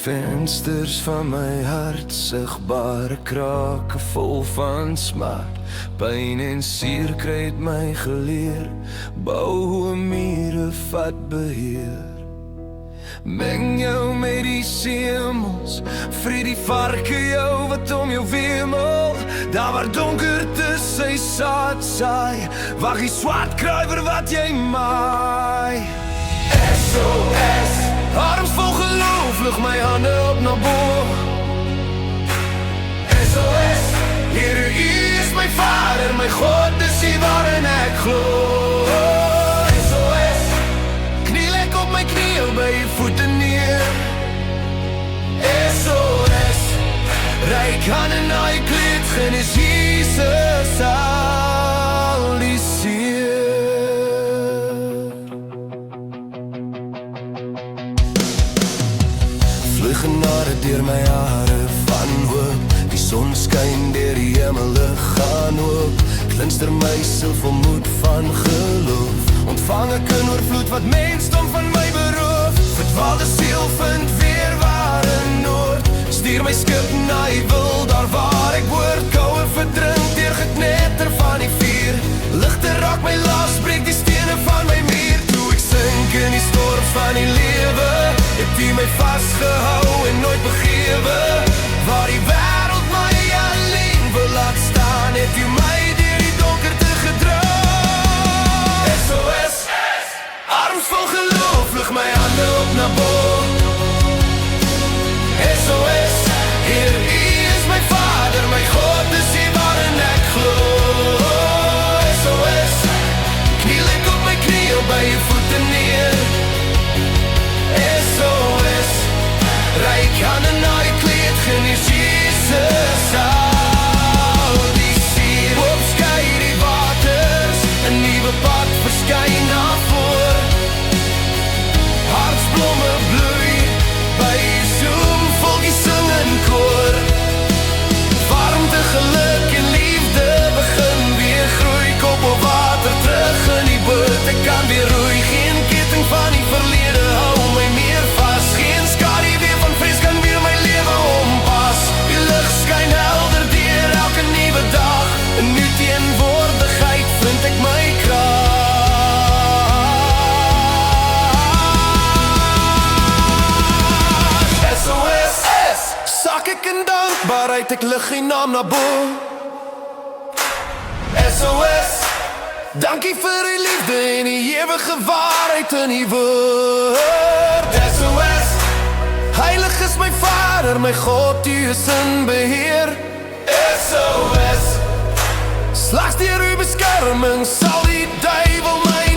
vensters van my hart, sigbare krake vol van smart. Pyn en seer kry het my geleer, bou hoe mure vat beheer. Meng jou met die semels, vrie die varke jou wat om jou wemel. Daar waar donkerte sy saad saai, wag die swart kruiwer wat jy maai. SOS, arms vol geloof, lig my hande op na bo. SOS, Here, U is my Vader, my God, dis U waarin ek glo. SOS, kniel ek op my knie by U voete neer. SOS, reik hande na U kleed, genees Jesus al die seer. Vloei genade deur my hare van hoop, die son skyn deur die hemel gaan oop. Glinster my siel vol moed van geloof, ontvang ek 'n oorvloed wat mensdom van my beroof. Verdwaalde siel vind weer ware noord, stuur my skip na U wil, daar waar ek hoort. Koue verdrink deur geknetter van die vuur, ligte raak my las, breek die stene van my muur. Toe ek sink in die storms van die lewe, het U my vasgehou en nooit begewe. Waar die wêreld my alleen wil laat staan, het U my deur die donkerte gedra. SOS, arms vol geloof, lig my hande op na bo. SOS, Heer, U is my Vader, my God, dis U waarin ek glo. SOS, kniel ek op my knie by U voete neer. SOS, reik hande na U kleed, genees Jesus al die seer. Oopskei die waters, 'n nuwe pad verskyn na voor. Hartsblomme bloei by U zoom, volk die sing in koor. Warmte, geluk en liefde begin weer groei. Kop op water terug in die boot, ek kan weer roei. Geen ketting van die verlede hou my meer vas. Geen skadu weer van vrees kan weer my lewe ompas. Die lig skyn helder deur elke nuwe dag, 'n nuwe teenwoordigheid vind ek my krag. SOS, sak ek in dankbaarheid, ek lig U naam na bo. SOS, dankie vir U liefde en die ewige waarheid in U woord. SOS, heilig is my Vader, my God, U is in beheer. SOS, slegs deur U beskerming sal die duiwel my